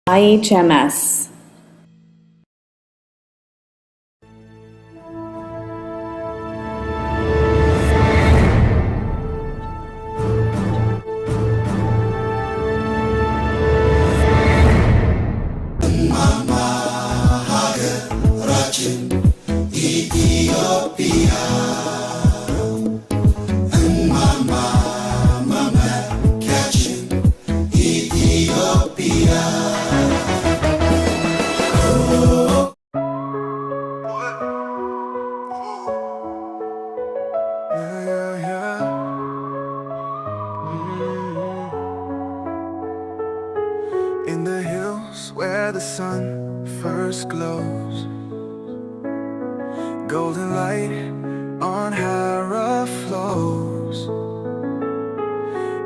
IHMS. In the hills where the sun first glows, golden light on Hara flows,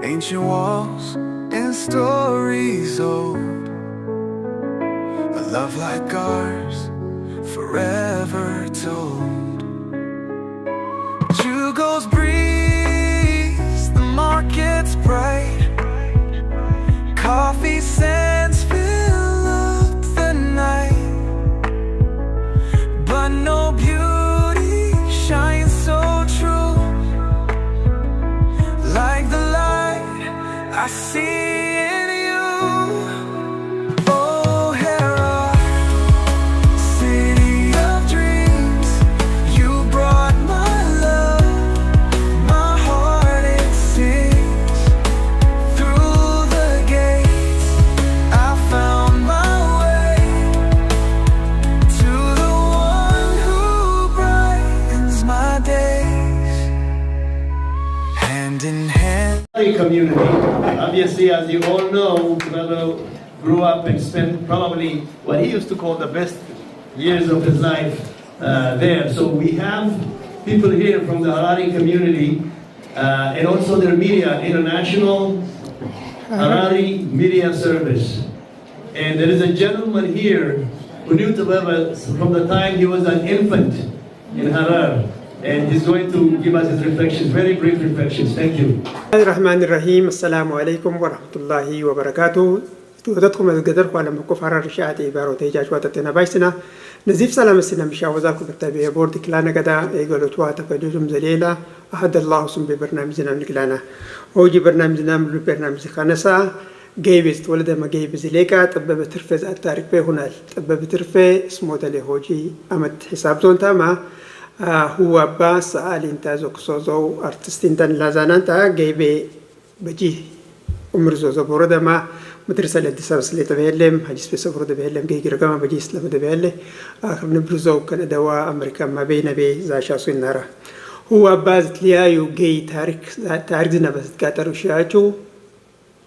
ancient walls and stories old, a love like ours forever told. Jugos breeze, the market's bright, coffee scents fill up the night, but no beauty shines so true like the light I see in you. Oh, Hera, city of dreams, you brought my love, my heart it sings. Through the gates I found my way to the one who brightens my days. Hand in hand. Community. Obviously, as you all know, Puro grew up and spent probably what he used to call the best years of his life there. So we have people here from the Harari community and also their media, International Harari Media Service. And there is a gentleman here who knew Tibebe from the time he was an infant in Harar. And he's going to give us his reflections, very brief reflections. Thank you. Bismillahirrahmanirrahim. Assalamu alaikum wa rahmatullahi wa barakatuh. تودتكم القدر وعلى مكفر الرشاة إبارة تيجاش واتتنا بايسنا نزيف سلام السنة مشا وزاكم بالتابعية بورد كلانا قدا يقولوا تواتا فجوزم زليلة أحد الله سم ببرنامجنا من كلانا وجي برنامجنا من برنامج خانسا جيبست ولد ما جيبز ليكا تبى بترفز التاريخ به هنا تبى بترفي اسمه تلي هوجي أمد حساب زون تاما هو باس آلين زوكسوزو أرتستين تان لازانان تا جيبي بجي أمرزوزو بوردا ما مدرسة الانتصاب سليت بهلم حجز بس برود بهلم جي رقم بجي إسلام بهله آخر نبرزو كندا وأمريكا ما بين زاشا سوينارا هو باز تليايو جي تاريخ زنا بس كاترو شاچو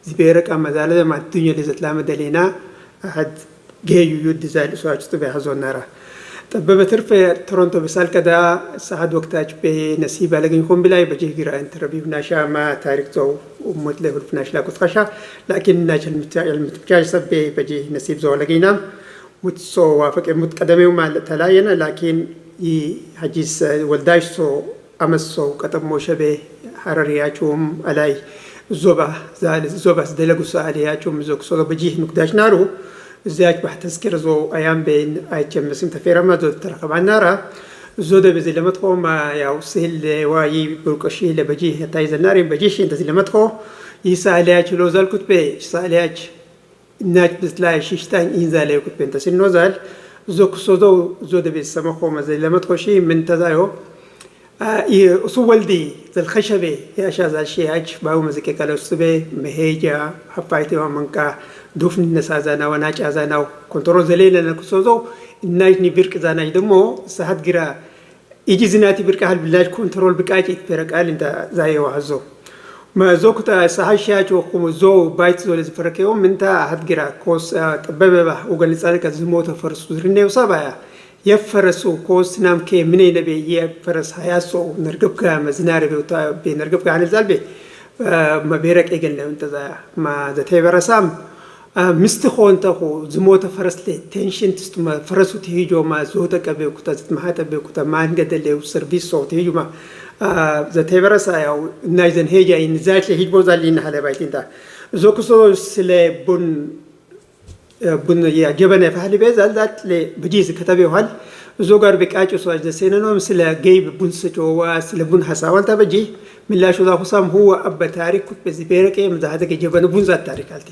زبيرك أما زالة ما الدنيا اللي زتلام دلينا أحد جي يود زال سواچ تبع هزون نارا طب بترفع تورونتو بسال كذا ساعد وقتاج بنسيب لكن يكون بلاي بجي غير انتربيو ناشا ما تاريخ زو ومت له الفناش لا كتخشى لكن ناجل المتجاج سب بجي نسيب زو لقينا متسو وافق متقدمه وما تلاينا لكن يحجز ولداش سو امسو كتب موشبه حررياتهم علي زوبا زال زوبا دلغو سالياتهم زوكسو بجي نقداش نارو زياج بحتذكر زو أيام بين IHMS متفيرة ما زود ترقب عن نارا زود بزي لمتخو ما يوصل واي بركشي لبجيه تايز النار بجيش انت زي لمتخو يسالياج لو زال كتبه يسالياج ناج بزلاي شيشتان إنزالي كتبه انت سن نوزال زوك سوزو زود بزسمخو ما زي لمتخو شي من تزايو أصول دي ذا الخشبة يا شاذ الشيء عج باو مزكي كلو سبة مهيجا حفايتي ومنكا دوفن الناس زانا وناج زانا كنترول زليل نكسوزو الناج نبيرك زانا دمو ساعات جرا يجي زناتي بيرك هالبلاج كنترول بكاجي تفرق قال انت زي وعزو ما زوكتا ساعات شاج وقوم زو بايت زول زفركيهم من تا هاد جرا كوس تببه وقال لسانك زموت فرس زرني وصابايا يفرسو كوس نام كي مني نبي يفرس حياسو نرقب كام زناري بيوتا بنرقب كان الزلبي ما بيرك إيجن لو أنت ما ذاتي برسام مستخون تاخو زموت فرس لي تنشن تستما فرسو تيجو ما زودك بيوكتا زتمحات بيوكتا ما نقدر لي سيرفيسو تيجو ما ذاتي برسا أو نايزن هيجا إن زات لي هيج بوزال لين حلا بايتين تا زوكسو سلي بون ቡን የጀበና ፈህሊ በዛል ዛት ለብጂስ ከተበ ይኋል እዞ ጋር በቃጭ ሷጅ ደሰነ ነው ስለ ገይብ ቡን ስጮዋ ስለ ቡን ሐሳዋል ተበጂ ምላሹ ዛ ሁሳም هو አበ ታሪክ በዚህ በረቀ መዛሃደ ጀበና ቡን ዛት ታሪክ አልቲ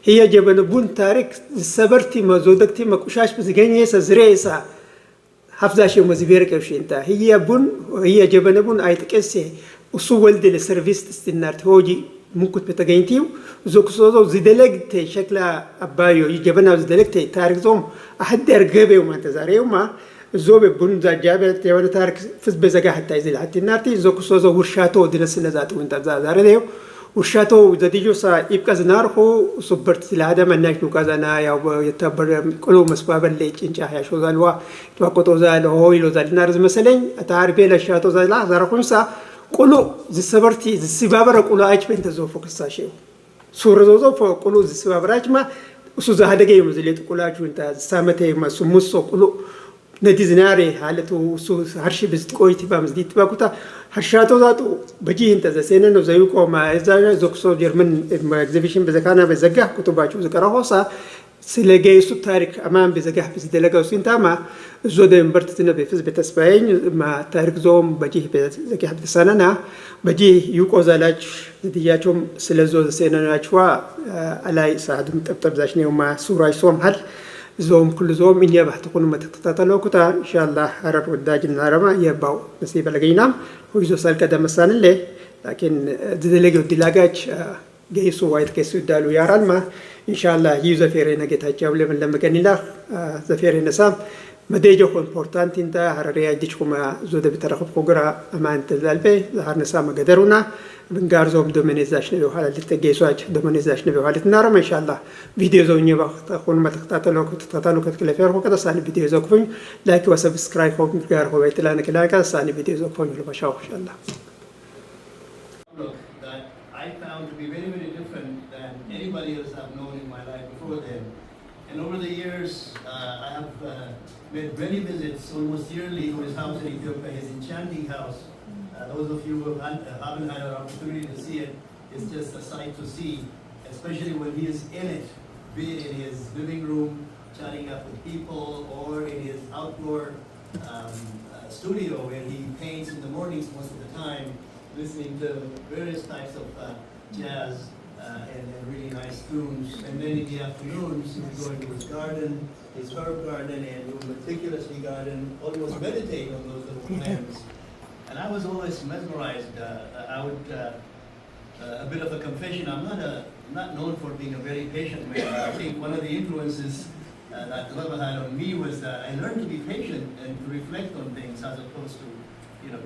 هي ጀበና ቡን ታሪክ ሰበርቲ መዞደክቲ መቁሻሽ በዝገኘ ሰዝሬሳ حفظاش يوم زبيرك وشينتا هي جبنبون ايتكس وسو ولد للسيرفيس استنار توجي ممكن بتغينتيو زوك سوزو زيدلكت شكلها ابايو جبنا زيدلكت تاريخ زوم احد ارغبه وما تزاريو ما زوب بون زاجابه تيون تاريخ فز بزغا حتى يزل حتى نارتي زوك سوزو ورشاتو دنس نزات وانت زاريو ورشاتو زديجو سا يبقى زنارخو سوبرت سلاده مناش نوكازانا ياو يتبر كلو مسبابل لي انجا يا شو زالوا توقطو زال هو يلو زال نارز مثلا اتعربي لشاتو زال زارخونسا كلو زسبرتي زسبابر كلو ايش بنت زوفو كساشيو سور زوزو كلو زسبابراج ما وسو زهدغ يمزليت كلاچو انت سامته ما سموسو كلو نديزناري حالته وسو هرشي بزقويتي بامزديت باكوتا هرشاتو ذاتو بجي انت زسينن نو زيوكو ما ازا زوكسو جرمن اكزيبيشن بزكانا بزغا كتباچو زكراهوسا سلجيسو تاريخ امام بزغا بزدلغاو سينتاما زودن برتتنا بفز بتسباين ما تاريخ زوم بجي بزكي حد سننا بجي يوكو زالاج دياچوم سلزو زسينناچوا الاي سعدم طبطب زاشنيو ما سوراي سوم حل زوم كل زوم إني بحث تكون متتطلعوا كتا إن شاء الله حرر وداجنا رما يباو نسيب لقينام هو يزو سال كده مسان اللي لكن دلقي ودلاقاج جيسو وايد كيسو دالو ياران ما إن شاء الله يوزا فيرينا جتا جاولي من لما كان الله زفيرينا سام مديجو خو امبورتانت انتا حرريا ديشكما زوده بترخب خوغرا امان تزالبي ظهر نسام قدرونا بنغارزوم دومينيزاشن بحاله لتجيسواج دومينيزاشن بحاله نارم ان شاء الله فيديو زوني وقت اخون ما تتاتلو كتكلفير هو كذا ساني فيديو زوكفين لايك وسبسكرايب هو غار هو بيتلانا كلاكا ساني فيديو زوكفين لو بشاو ان شاء الله that I found to be very, very different than anybody else I've known in my life before then. And over the years, I have made many visits almost yearly to his house in Ethiopia, his enchanting house. Those of you who haven't had an opportunity to see it, it's just a sight to see, especially when he is in it, be it in his living room, chatting up with people, or in his outdoor studio where he paints in the mornings most of the time, listening to various types of jazz and really nice tunes. And then in the afternoons, he would go into his garden, his herb garden, and he would meticulously garden, almost meditate on those little plants. And I was always mesmerized. I would, a bit of a confession, I'm not known for being a very patient man. I think one of the influences that Tibebe had on me was that I learned to be patient and to reflect on things as opposed to,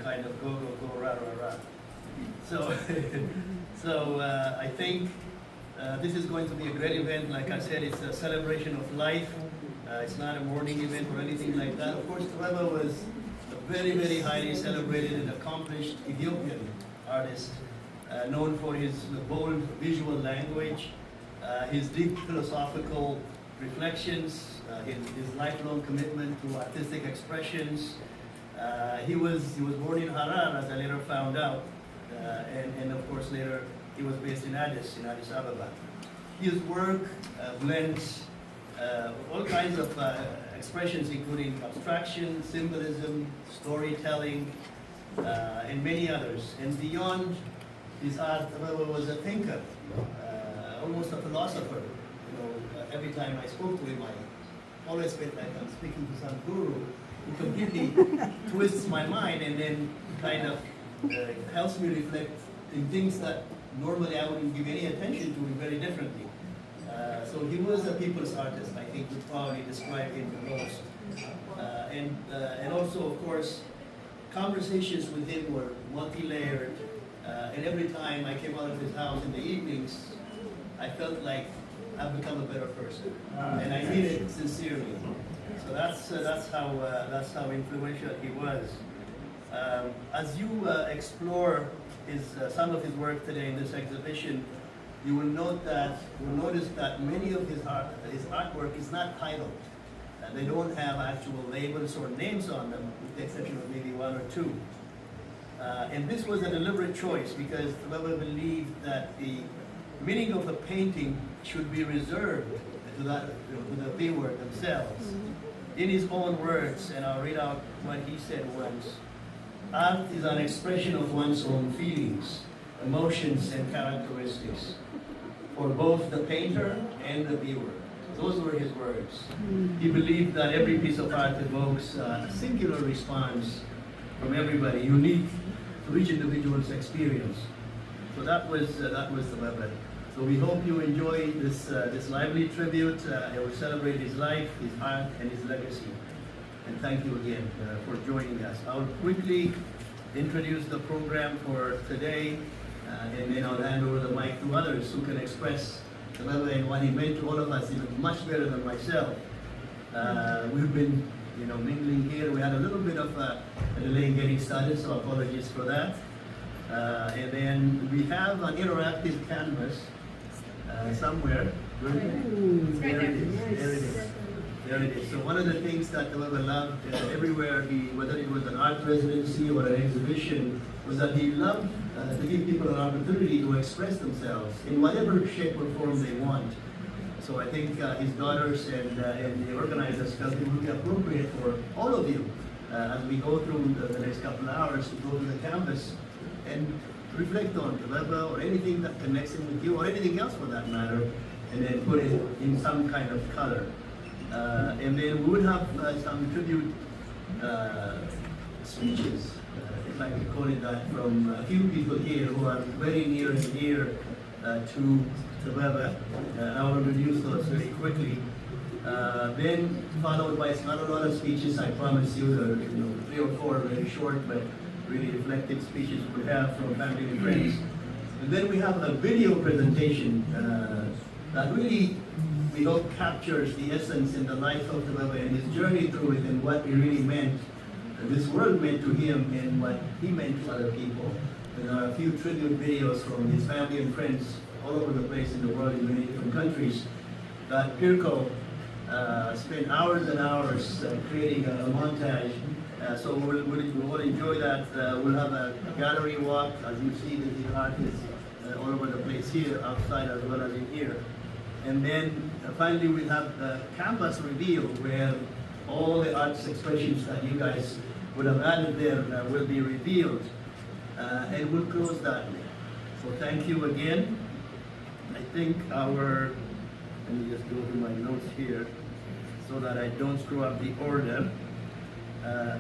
kind of go, rah, rah, rah. So I think this is going to be a great event. Like I said, it's a celebration of life. It's not a morning event or anything like that. Of course, Tibebe was a very, very highly celebrated and accomplished Ethiopian artist, known for his bold visual language, his deep philosophical reflections, his lifelong commitment to artistic expressions. He was born in Harar, as I later found out, and of course later he was based in Addis Ababa. His work blends all kinds of expressions, including abstraction, symbolism, storytelling, and many others. And beyond his art, Tibebe was a thinker, almost a philosopher. Every time I spoke to him, I always felt like I'm speaking to some guru who completely twists my mind and then kind of helps me reflect in things that normally I wouldn't give any attention to very differently. So he was a people's artist, I think would probably describe him the most. And also, of course, conversations with him were multi-layered. And every time I came out of his house in the evenings, I felt like I've become a better person. And I mean it sincerely. So that's how influential he was. As you explore some of his work today in this exhibition, you will notice that many of his artwork is not titled. They don't have actual labels or names on them, with the exception of maybe one or two. And this was a deliberate choice because Tibebe believed that the meaning of a painting should be reserved. to the viewer themselves in his own words, and I'll read out what he said once. Art is an expression of one's own feelings, emotions, and characteristics for both the painter and the viewer. Those were his words. He believed that every piece of art evokes a singular response from everybody, unique to each individual's experience. So that was the method. So we hope you enjoy this lively tribute. It will celebrate his life, his art, and his legacy. And thank you again for joining us. I'll quickly introduce the program for today, and then I'll hand over the mic to others who can express Tibebe and what he meant to all of us even much better than myself. We've been, mingling here. We had a little bit of a delay in getting started, so apologies for that. And then we have an interactive canvas somewhere. There it is. There it is. So one of the things that Tibebe loved everywhere, whether it was an art residency or an exhibition, was that he loved to give people an opportunity to express themselves in whatever shape or form they want. So I think his daughters and the organizers felt it would be appropriate for all of you as we go through the next couple of hours to go to the campus and reflect on Tibebe or anything that connects him with you or anything else for that matter, and then put it in some kind of color. And then we would have some tribute speeches, if I could call it that, from a few people here who are very near and dear to Tibebe. I will introduce those very quickly. Then followed by not a lot of speeches, I promise you, there are 3 or 4 very short but really reflective speeches we have from family and friends. And then we have a video presentation that really, we hope, captures the essence and the life of Tibebe and his journey through it and what he really meant, this world meant to him and what he meant to other people. There are a few tribute videos from his family and friends all over the place in the world in many different countries that Puro spent hours and hours creating a montage. So we'll enjoy that. We'll have a gallery walk, as you see the artists all over the place here, outside as well as in here. And then finally we have the campus reveal where all the arts expressions that you guys would have added there will be revealed. And we'll close that way. So thank you again. I think let me just go through my notes here so that I don't screw up the order.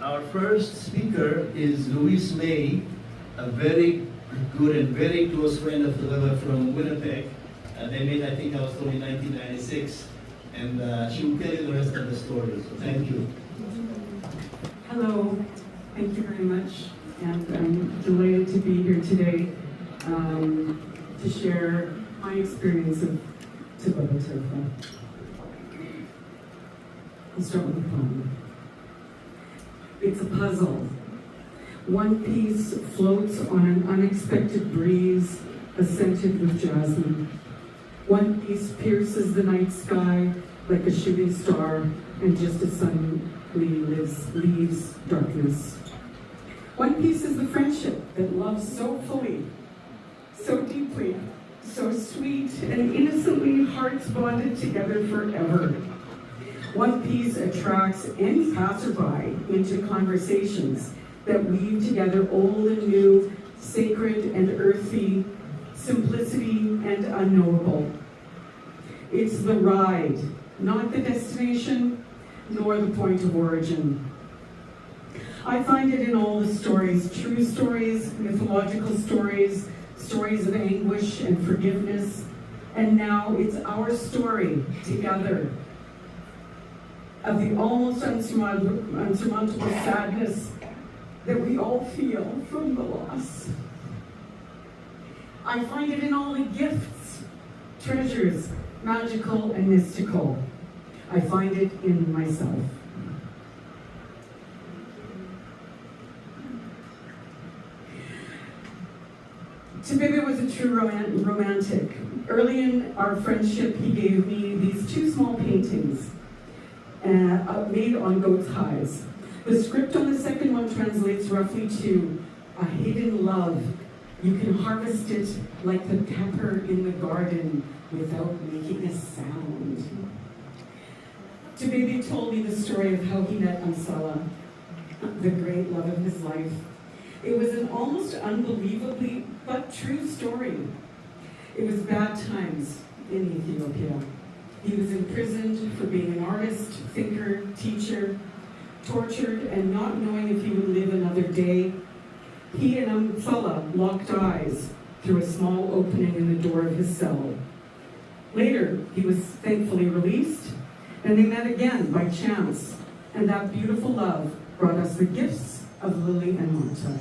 Our first speaker is Louise May, a very good and very close friend of Tibebe from Winnipeg. They met, I think I was told, in 1996, and she will tell you the rest of the story. So thank you. Hello, thank you very much, and I'm delighted to be here today to share my experience of Tibebe. I'll start with a poem. It's a puzzle. One piece floats on an unexpected breeze, scented with jasmine. One piece pierces the night sky like a shooting star, and just as suddenly leaves darkness. One piece is the friendship that loves so fully, so deeply, so sweet, and innocently hearts bonded together forever. One piece attracts any passerby into conversations that weave together old and new, sacred and earthy, simplicity and unknowable. It's the ride, not the destination, nor the point of origin. I find it in all the stories, true stories, mythological stories, stories of anguish and forgiveness, and now it's our story together of the almost unsurmountable sadness that we all feel from the loss. I find it in all the gifts, treasures, magical and mystical. I find it in myself. Tibebe was a true romantic. Early in our friendship, he gave me these 2 small paintings made on goat's hides. The script on the second one translates roughly to a hidden love. You can harvest it like the pepper in the garden without making a sound. Tibebe told me the story of how he met Ansala, the great love of his life. It was an almost unbelievably but true story. It was bad times in Ethiopia. He was imprisoned for being an artist, thinker, teacher, tortured and not knowing if he would live another day. He and Ansala locked eyes through a small opening in the door of his cell. Later, he was thankfully released, and they met again by chance, and that beautiful love brought us the gifts of Lily and Marta.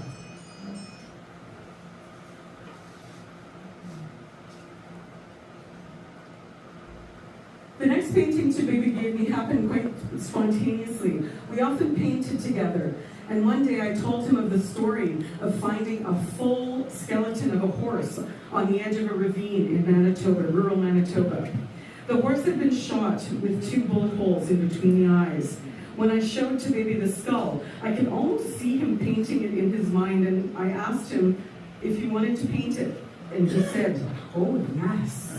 The next painting Tibebe gave me happened quite spontaneously. We often painted together, and one day I told him of the story of finding a full skeleton of a horse on the edge of a ravine in Manitoba, rural Manitoba. The horse had been shot with 2 bullet holes in between the eyes. When I showed Tibebe the skull, I could almost see him painting it in his mind, and I asked him if he wanted to paint it, and he said, "Oh, yes."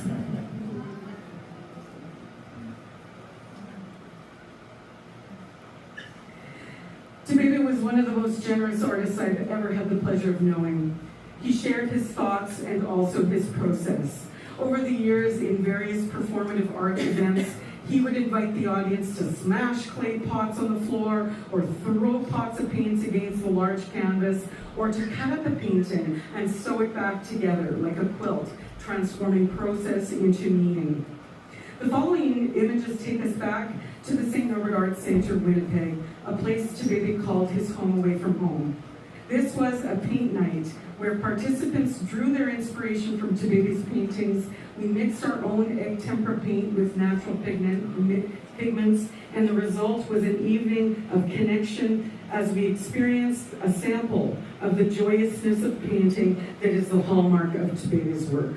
Tibebe was one of the most generous artists I've ever had the pleasure of knowing. He shared his thoughts and also his process. Over the years, in various performative art events, he would invite the audience to smash clay pots on the floor, or throw pots of paints against the large canvas, or to cut up a painting and sew it back together like a quilt, transforming process into meaning. The following images take us back to the St. Norbert Arts Centre, Winnipeg, a place Tibebe called his home away from home. This was a paint night where participants drew their inspiration from Tibebe's paintings. We mixed our own egg tempera paint with natural pigments, and the result was an evening of connection as we experienced a sample of the joyousness of painting that is the hallmark of Tibebe's work.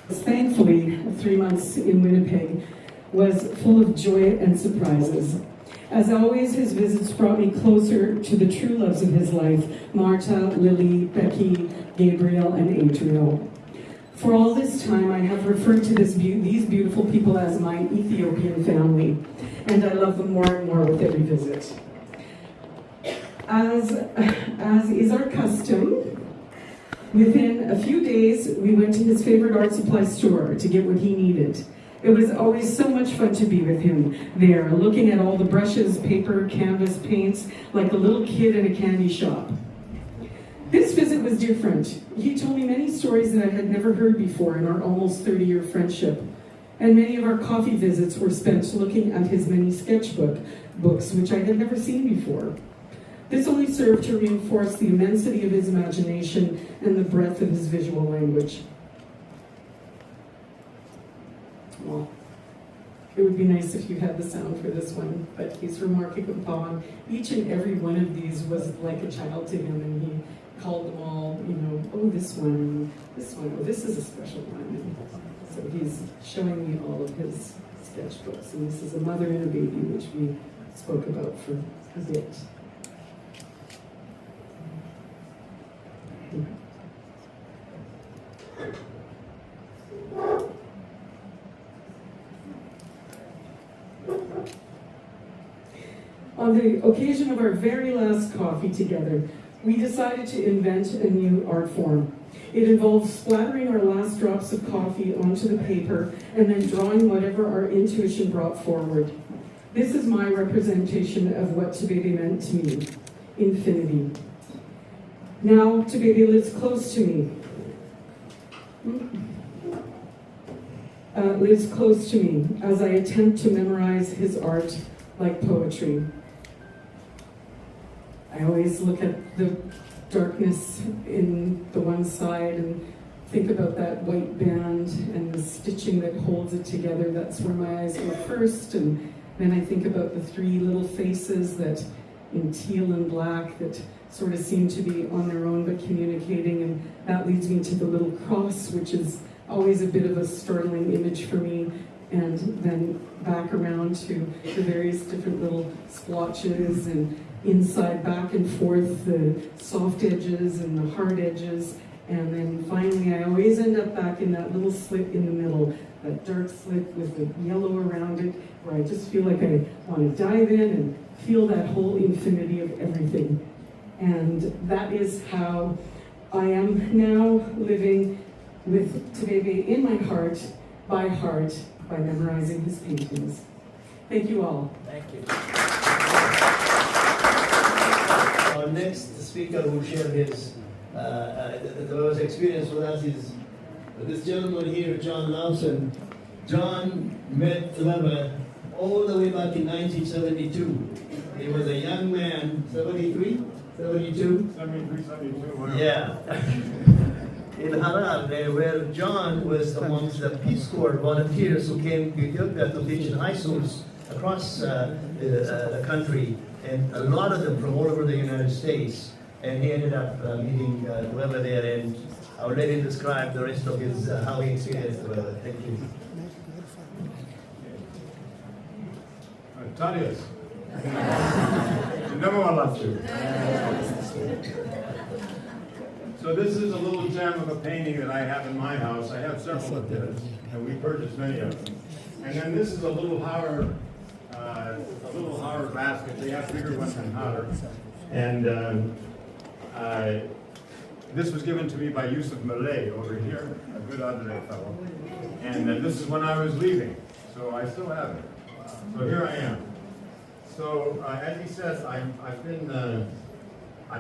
Thankfully, 3 months in Winnipeg was full of joy and surprises. As always, his visits brought me closer to the true loves of his life, Marta, Lily, Becky, Gabriel, and Adriel. For all this time, I have referred to these beautiful people as my Ethiopian family, and I love them more and more with every visit. As is our custom, within a few days, we went to his favorite art supply store to get what he needed. It was always so much fun to be with him there, looking at all the brushes, paper, canvas, paints, like a little kid in a candy shop. This visit was different. He told me many stories that I had never heard before in our almost 30-year friendship. And many of our coffee visits were spent looking at his many books, which I had never seen before. This only served to reinforce the immensity of his imagination and the breadth of his visual language. Well, it would be nice if you had the sound for this one, but he's remarkable. Each and every one of these was like a child to him, and he called them all, oh, this one, oh, this is a special one. And so he's showing me all of his sketchbooks, and this is A Mother and a Baby, which we spoke about for a bit. On the occasion of our very last coffee together, we decided to invent a new art form. It involves splattering our last drops of coffee onto the paper and then drawing whatever our intuition brought forward. This is my representation of what Tibebe meant to me, infinity. Now Tibebe lives close to me. As I attempt to memorize his art like poetry. I always look at the darkness in the one side and think about that white band and the stitching that holds it together. That's where my eyes go first, and then I think about the 3 little faces that in teal and black that sort of seem to be on their own but communicating, and that leads me to the little cross, which is always a bit of a startling image for me, and then back around to the various different little splotches, and inside, back and forth, the soft edges and the hard edges, And then finally, I always end up back in that little slit in the middle, that dark slit with the yellow around it, where I just feel like I want to dive in and feel that whole infinity of everything. And that is how I am now living with Tibebe in my heart, by memorizing his paintings. Thank you all. Thank you. Our next speaker who will share his the experience with us is this gentleman here, John Lson. John met Tibebe all the way back in 1972. He was a young man, 73, 72? 73, 72. Yeah. In Harar, where John was amongst the Peace Corps volunteers who came to Ethiopia to teach in high schools across the country, and a lot of them from all over the United States. And he ended up meeting Tibebe there, and I'll let him describe the rest of his how he experienced Tibebe. Thank you. Tadius. You never want to. So this is a little gem of a painting that I have in my house. I have several of his, and we purchased many of them. And then this is a little Howard basket. They have bigger ones than Howard. And this was given to me by Yusuf Malay over here, a good Adre fellow. And this is when I was leaving, so I still have it. So here I am. So as he says, I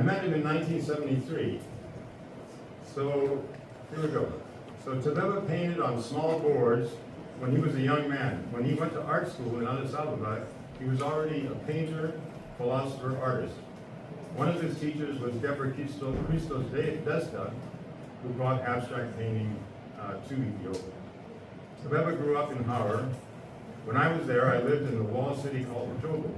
met him in 1973. So here we go. So Tibebe painted on small boards when he was a young man. When he went to art school in Addis Ababa, he was already a painter, philosopher, artist. One of his teachers was Deborah Christos Desta, who brought abstract painting to Ethiopia. Tibebe grew up in Howard. When I was there, I lived in the walled city called Toronto.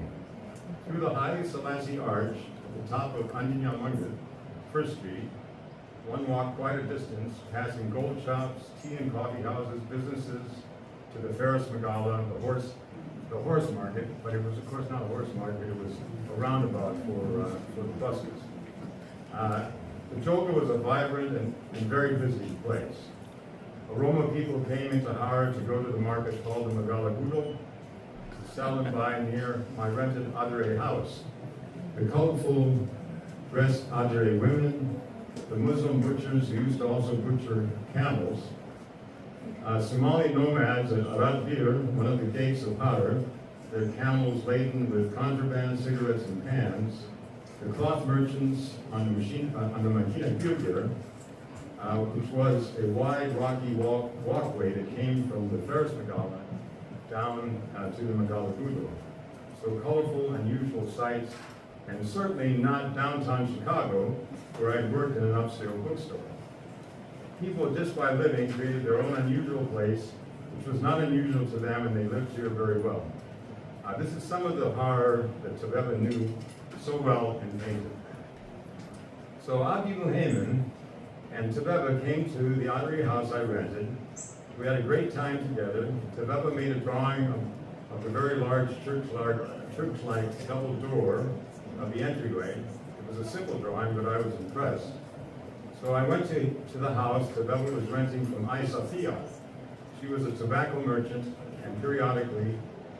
Through the Haile Selassie Arch at the top of Andinyamanga, First Street, one walked quite a distance, passing gold shops, tea and coffee houses, businesses, to the Ferris Magala, the horse market, but it was of course not a horse market, it was a roundabout for the buses. The Joka was a vibrant and very busy place. A roam of people came into Howard to go to the market called the Magala Gudel, to sell and buy near my rented Adre house. The colorful dressed Adre women, the Muslim butchers who used to also butcher camels, Somali nomads at Aradbir, one of the gates of Howard, their camels laden with contraband, cigarettes, and pans, the cloth merchants on the Makina Gilgir, which was a wide rocky walkway that came from the Ferris Magala down to the Magala Gudel. So colorful, unusual sights, and certainly not downtown Chicago, where I'd worked in an upscale bookstore. People just by living created their own unusual place, which was not unusual to them, and they lived here very well. This is some of the horror that Tibebe knew so well and painted. So Abi Muhammad and Tibebe came to the Adre house I rented. We had a great time together. Tibebe made a drawing of a very large church-like double door of the entryway. It was a simple drawing, but I was impressed. So I went to the house Tibebe was renting from Isafia. She was a tobacco merchant, and periodically,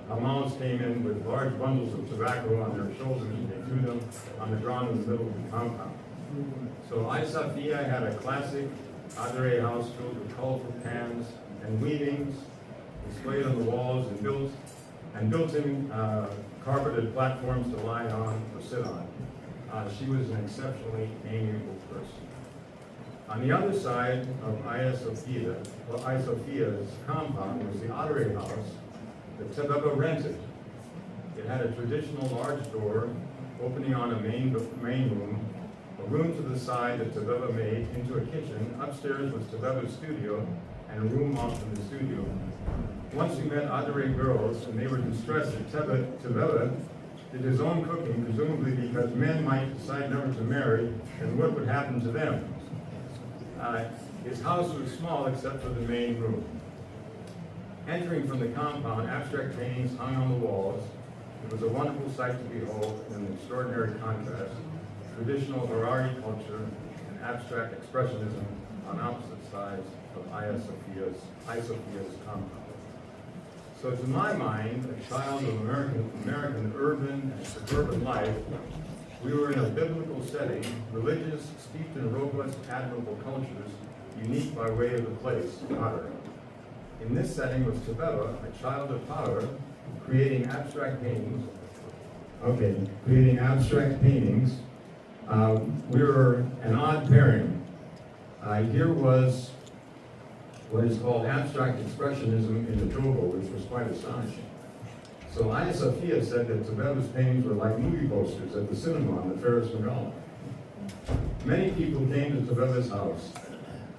Hamals came in with large bundles of tobacco on their shoulders, and they threw them on the ground in the middle of the compound. So Isafia had a classic Adre house filled with colorful pans and weavings displayed on the walls and built-in carpeted platforms to lie on or sit on. She was an exceptionally amiable person. On the other side of Isafia's compound was the Adre house that Tibebe rented. It had a traditional large door opening on a main room, a room to the side that Tibebe made into a kitchen. Upstairs was Tibebe's studio and a room off from the studio. Once we met Adre girls, and they were distressed that Tibebe did his own cooking, presumably because men might decide never to marry, and what would happen to them. His house was small except for the main room. Entering from the compound, abstract paintings hung on the walls. It was a wonderful sight to behold, and an extraordinary contrast. Traditional Harari culture and and abstract expressionism on opposite sides of Sophia's compound. So to my mind, a child of American urban and suburban life, we were in a biblical setting, religious, steeped in robust, admirable cultures, unique by way of the place, Puro. In this setting was Tibebe, a child of Puro, creating abstract paintings. We were an odd pairing. Here was what is called abstract expressionism in the Togo, which was quite astonishing. So Sophia said that Tibebe's paintings were like movie posters at the cinema on the Ferris McGowan. Many people came to Tibebe's house,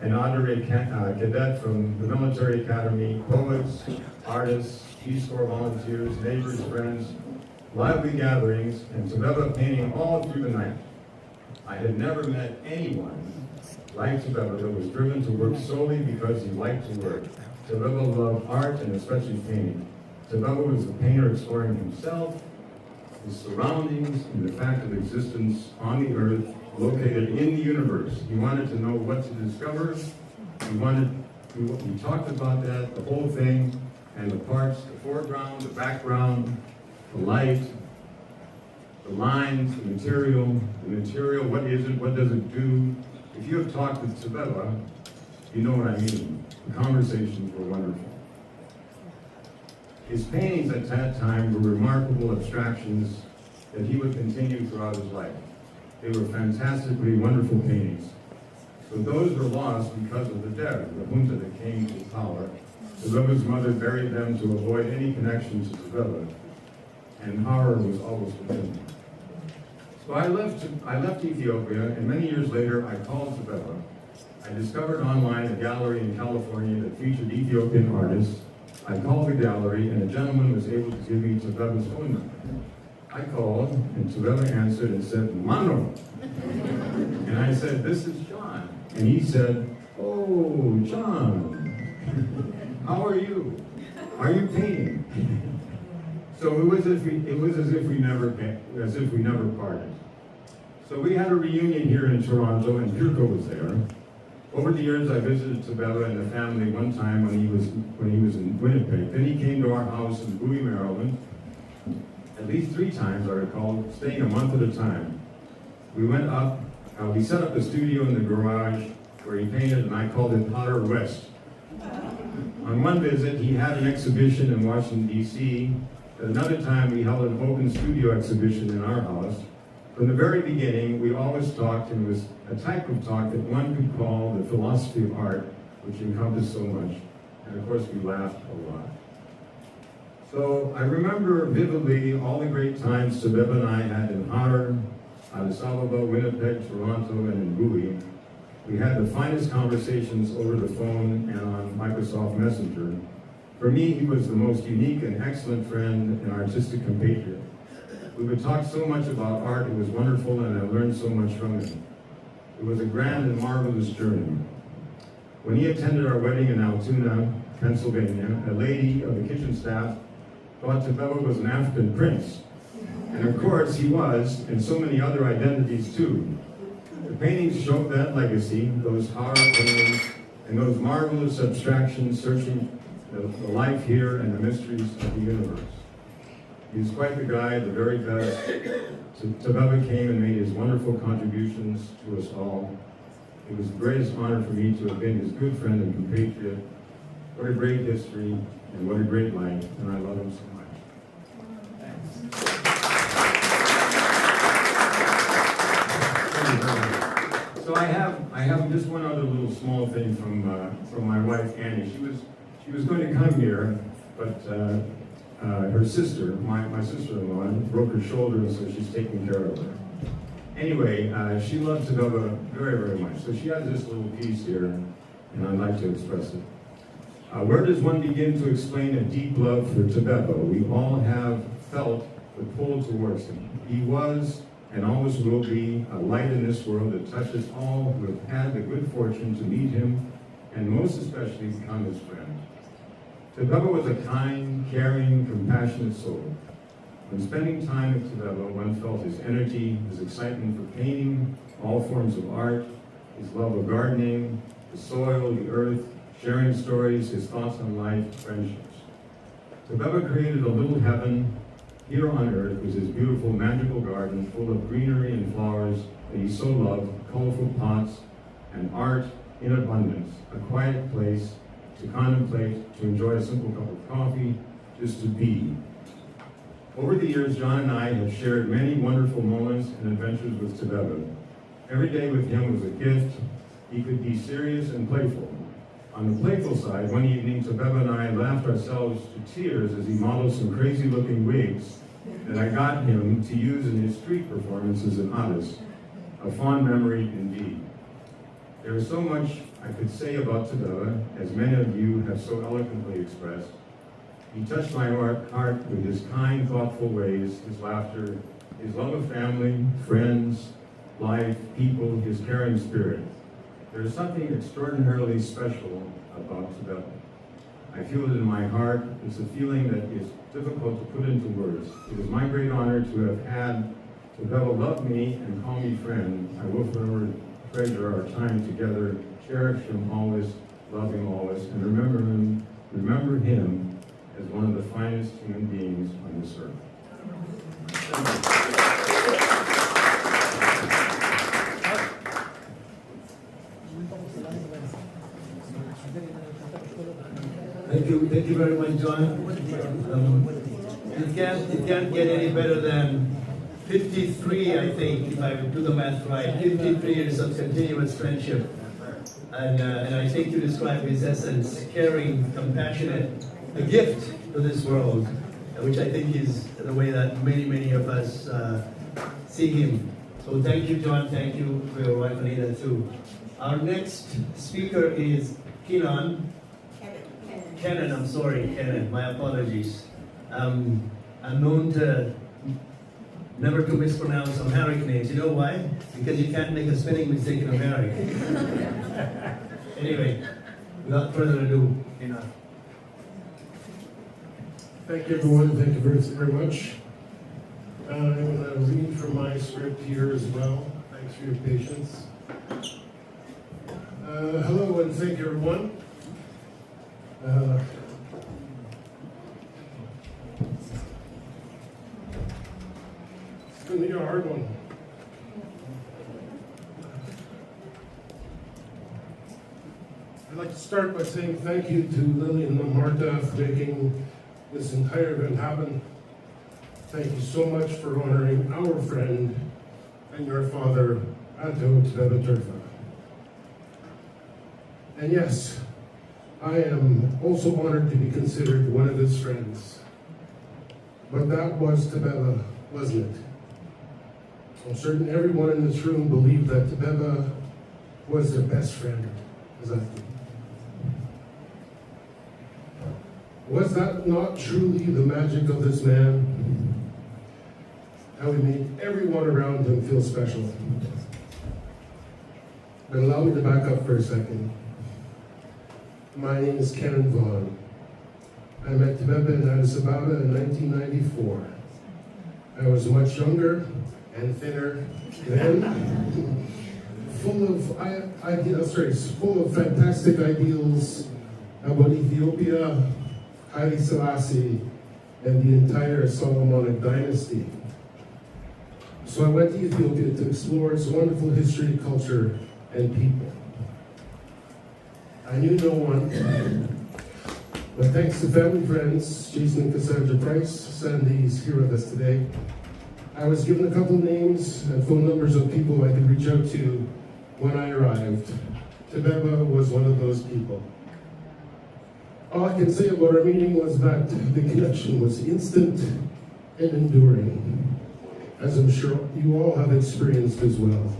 an honorary cadet from the military academy, poets, artists, Peace Corps volunteers, neighbors, friends, lively gatherings, and Tibebe painting all through the night. I had never met anyone like Tibebe that was driven to work solely because he liked to work. Tibebe loved art and especially painting. Tibebe was a painter exploring himself, his surroundings, and the fact of existence on the earth, located in the universe. He wanted to know what to discover. He talked about that, the whole thing, and the parts, the foreground, the background, the light, the lines, the material, what is it, what does it do? If you have talked with Tibebe, you know what I mean. The conversations were wonderful. His paintings at that time were remarkable abstractions that he would continue throughout his life. They were fantastically wonderful paintings. But those were lost because of the death, the junta that came to power. Tibebe's mother buried them to avoid any connection to Tibebe, and horror was always with him. So I left Ethiopia, and many years later I called Tibebe. I discovered online a gallery in California that featured Ethiopian artists. I called the gallery, and a gentleman was able to give me Tibebe's phone number. I called, and Tibebe answered and said, "Mano." And I said, "This is John." And he said, "Oh, John, how are you? Are you painting?" So it was as if we never parted. So we had a reunion here in Toronto, and Puro was there. Over the years, I visited Tibebe and the family one time when he was in Winnipeg. Then he came to our house in Bowie, Maryland, at least 3 times, I recall, staying a month at a time. We went up, we set up a studio in the garage where he painted, and I called it Potter West. On one visit, he had an exhibition in Washington, D.C. At another time, we held an open studio exhibition in our house. From the very beginning, we always talked, and it was a type of talk that one could call the philosophy of art, which encompassed so much. And of course, we laughed a lot. So I remember vividly all the great times Tibebe and I had in Harare, Addis Ababa, Winnipeg, Toronto, and in Bowie. We had the finest conversations over the phone and on Microsoft Messenger. For me, he was the most unique and excellent friend and artistic compatriot. We would talk so much about art, it was wonderful, and I learned so much from him. It was a grand and marvelous journey. When he attended our wedding in Altoona, Pennsylvania, a lady of the kitchen staff thought Tibebe was an African prince. And of course he was, and so many other identities too. The paintings showed that legacy, those horror paintings, and those marvelous abstractions searching the life here and the mysteries of the universe. He was quite the guy, the very best. Tibebe came and made his wonderful contributions to us all. It was the greatest honor for me to have been his good friend and compatriot. What a great history, and what a great life, and I love him so much. Thanks. So I have just one other little small thing from my wife Annie. She was going to come here, but her sister, my sister-in-law, broke her shoulder, and so she's taking care of her. Anyway, she loved Tibebe very, very much. So she has this little piece here, and I'd like to express it. Where does one begin to explain a deep love for Tibebe? We all have felt the pull towards him. He was, and always will be, a light in this world that touches all who have had the good fortune to meet him, and most especially become his friend. Tibebe was a kind, caring, compassionate soul. When spending time with Tibebe, one felt his energy, his excitement for painting, all forms of art, his love of gardening, the soil, the earth, sharing stories, his thoughts on life, friendships. Tibebe created a little heaven here on earth with his beautiful magical garden full of greenery and flowers that he so loved, colorful pots, and art in abundance, a quiet place to contemplate, to enjoy a simple cup of coffee, just to be. Over the years, John and I have shared many wonderful moments and adventures with Tibebe. Every day with him was a gift. He could be serious and playful. On the playful side, one evening, Tibebe and I laughed ourselves to tears as he modeled some crazy-looking wigs that I got him to use in his street performances in Artist. A fond memory indeed. There is so much I could say about Tibebe, as many of you have so eloquently expressed. He touched my heart with his kind, thoughtful ways, his laughter, his love of family, friends, life, people, his caring spirit. There is something extraordinarily special about Tibebe. I feel it in my heart. It's a feeling that is difficult to put into words. It is my great honor to have had Tibebe love me and call me friend. I will forever treasure our time together, cherish him always, love him always, and remember him as one of the finest human beings on this earth. Thank you very much, John. It can't get any better than 53, I think, if I do the math right. 53 years of continuous friendship. And I think you describe his essence, caring, compassionate, a gift to this world, which I think is the way that many of us see him. So thank you, John. Thank you for your wife, Anita, too. Our next speaker is Kenan. Kenan, I'm sorry, Kenan. My apologies. I'm known to never to mispronounce Amharic names. You know why? Because you can't make a spelling mistake in Amharic. Anyway, without further ado, Kenan. Thank you, everyone. Thank you very much. I'm going to read from my script here as well. Thanks for your patience. Hello, and thank you, everyone. It's going to be a hard one. I'd like to start by saying thank you to Lillian and Marta for making this entire event happen. Thank you so much for honoring our friend and your father, Ato Tibebe Turfa. And yes, I am also honored to be considered one of his friends. But that was Tibebe, wasn't it? I'm certain everyone in this room believed that Tibebe was their best friend, as I do. Was that not truly the magic of this man? How he made everyone around him feel special. But allow me to back up for a second. My name is Ken Vaughn. I met Tibebe in Addis Ababa in 1994. I was much younger and thinner then, full of fantastic ideals about Ethiopia, Haile Selassie, and the entire Solomonic dynasty. So I went to Ethiopia to explore its wonderful history, culture, and people. I knew no one, but thanks to family friends, Jason and Cassandra Price, Sandy is here with us today, I was given a couple names and phone numbers of people I could reach out to when I arrived. Tibebe was one of those people. All I can say about our meeting was that the connection was instant and enduring, as I'm sure you all have experienced as well.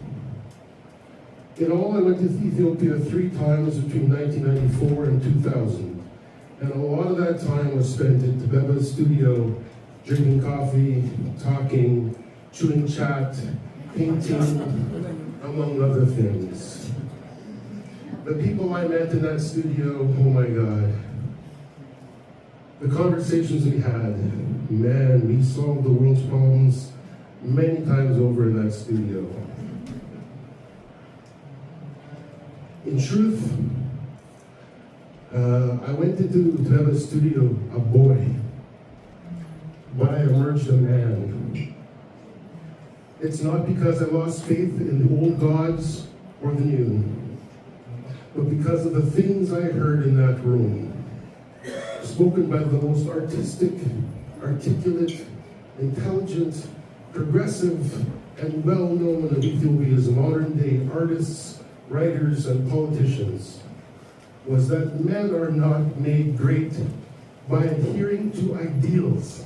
In all, I went to Ethiopia 3 times between 1994 and 2000, and a lot of that time was spent in Tibebe's studio, drinking coffee, talking, chewing chat, painting, among other things. The people I met in that studio, oh my God. The conversations we had, man, we solved the world's problems many times over in that studio. In truth, I went into Tibebe's studio a boy, but I emerged a man. It's not because I lost faith in the old gods or the new, but because of the things I heard in that room, spoken by the most artistic, articulate, intelligent, progressive, and well-known of Ethiopia's modern-day artists, writers, and politicians, was that men are not made great by adhering to ideals,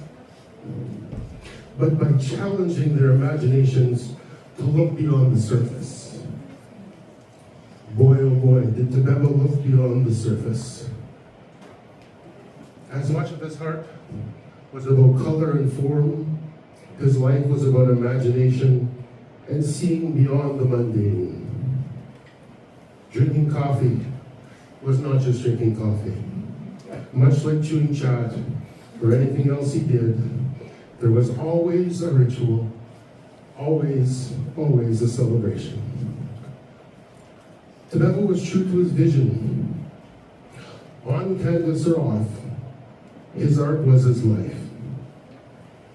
but by challenging their imaginations to look beyond the surface. Boy, oh boy, did Tibebe look beyond the surface. As much of his heart was about color and form, his life was about imagination and seeing beyond the mundane. Drinking coffee was not just drinking coffee. Much like chewing chat or anything else he did, there was always a ritual, always a celebration. Tibebe was true to his vision. On canvas or off, his art was his life.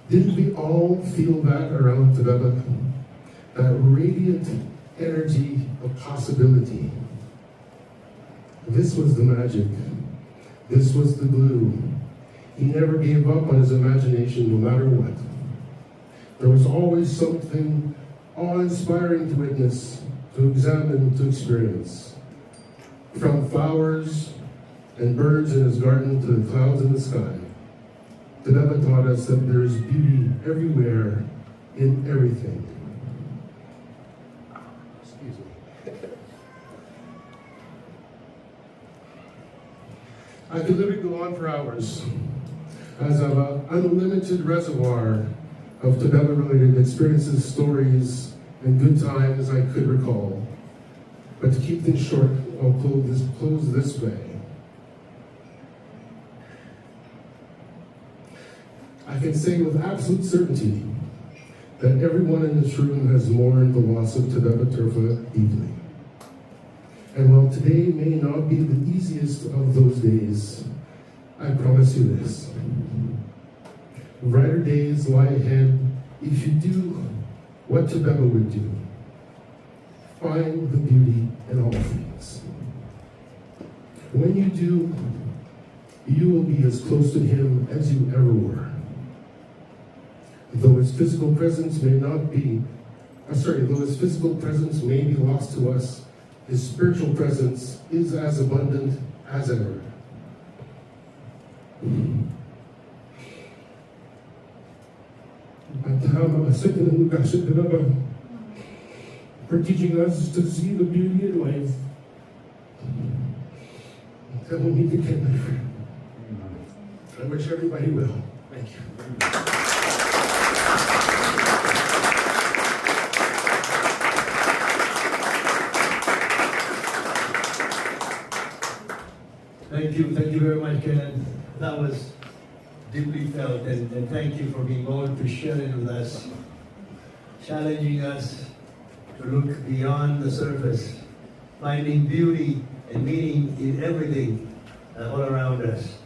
Didn't we all feel that around Tibebe? That radiant energy of possibility. This was the magic. This was the glue. He never gave up on his imagination no matter what. There was always something awe-inspiring to witness, to examine, to experience. From flowers and birds in his garden to the clouds in the sky, Tibebe taught us that there is beauty everywhere, in everything. Excuse me. I could literally go on for hours, as of an unlimited reservoir of Tibebe-related experiences, stories, and good times I could recall. But to keep things short, I'll close this way. I can say with absolute certainty that everyone in this room has mourned the loss of Tibebe Turfa deeply. And while today may not be the easiest of those days, I promise you this. Brighter days lie ahead if you do what Tibebe would do. Find the beauty in all things. When you do, you will be as close to him as you ever were. Though his physical presence may be lost to us, his spiritual presence is as abundant as ever. For teaching us to see the beauty in life. That will meet again, my friend. I wish everybody well. Thank you. Thank you very much, Ken. That was deeply felt, and thank you for being bold to share it with us, challenging us to look beyond the surface, finding beauty and meaning in everything all around us.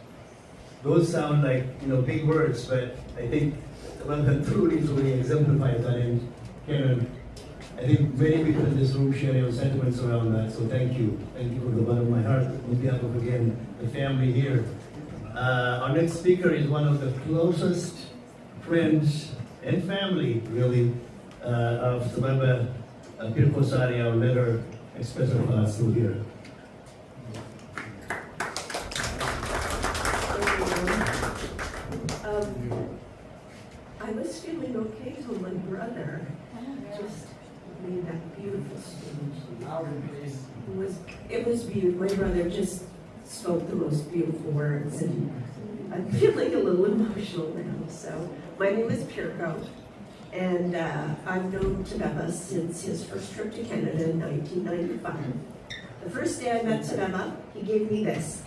Those sound like big words, but I think that truly exemplifies that in Ken. I think many people in this room share your sentiments around that, so thank you. Thank you from the bottom of my heart, on behalf of, again, the family here. Our next speaker is one of the closest friends and family, really, of Tibebe, Puro, our letter expressor for us through here. I was feeling okay till my brother just made that beautiful speech. It was beautiful. My brother just spoke the most beautiful words, and I'm feeling a little emotional now. So my name is Puro, and I've known Tibebe since his first trip to Canada in 1995. The first day I met Tibebe, he gave me this,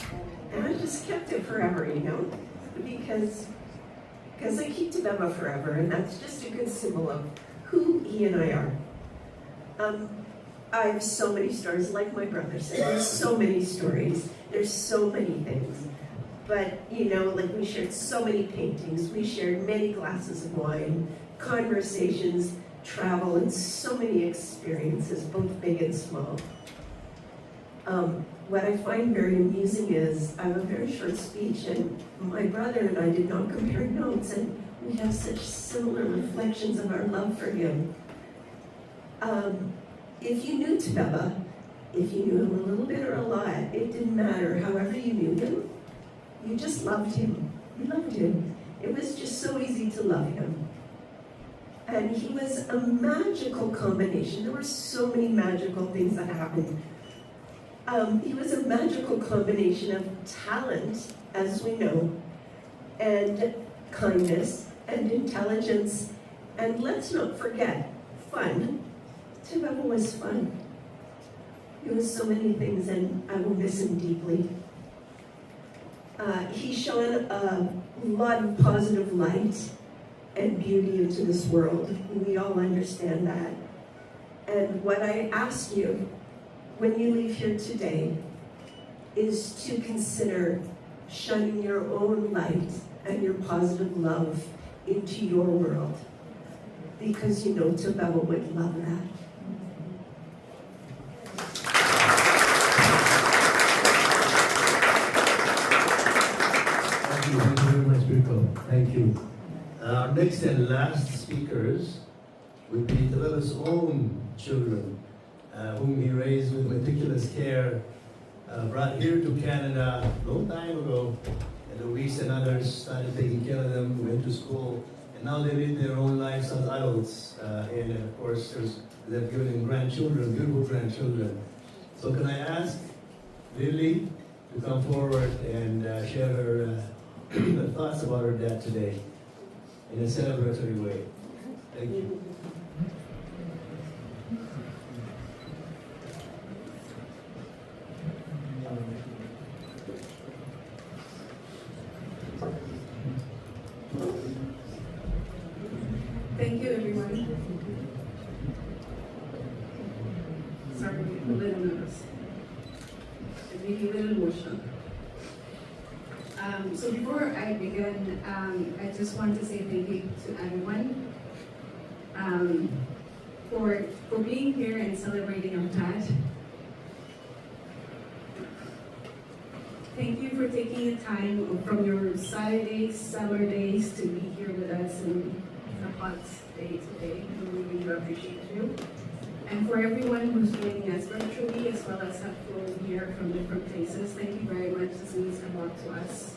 and I just kept it forever, because I keep Tibebe forever, and that's just a good symbol of who he and I are. I have so many stories, like my brother said, there's so many stories, there's so many things. But, you know, like we shared so many paintings, we shared many glasses of wine, conversations, travel, and so many experiences, both big and small. What I find very amusing is I have a very short speech, and my brother and I did not compare notes, and we have such similar reflections of our love for him. If you knew Tibebe, if you knew him a little bit or a lot, it didn't matter. However you knew him, you just loved him. You loved him. It was just so easy to love him. And he was a magical combination. There were so many magical things that happened. He was a magical combination of talent, as we know, and kindness, and intelligence, and let's not forget, fun. Tibebe was fun. He was so many things, and I will miss him deeply. He shone a lot of positive light and beauty into this world. We all understand that. And what I ask you when you leave here today is to consider shining your own light and your positive love into your world, because you know Tibebe would love that. Thank you very much, Rico. Thank you. Our next and last speakers would be Tibebe's own children, whom he raised with meticulous care, brought here to Canada a long time ago, and Luis and others started taking care of them, went to school, and now they live their own lives as adults, and of course they've given him grandchildren, beautiful grandchildren. So can I ask Lily to come forward and share her thoughts about her dad today in a celebratory way. Thank you. Thank you, everyone. Sorry, I'm a little nervous. I'm being a little emotional. So before I begin, I just want to say thank you to everyone for being here and celebrating our dad. Thank you for taking the time from your Saturdays, summer days to be here with us in a hot day today. We really do appreciate you. And for everyone who's joining us virtually, as well as have flown here from different places, thank you very much. This means a lot to us.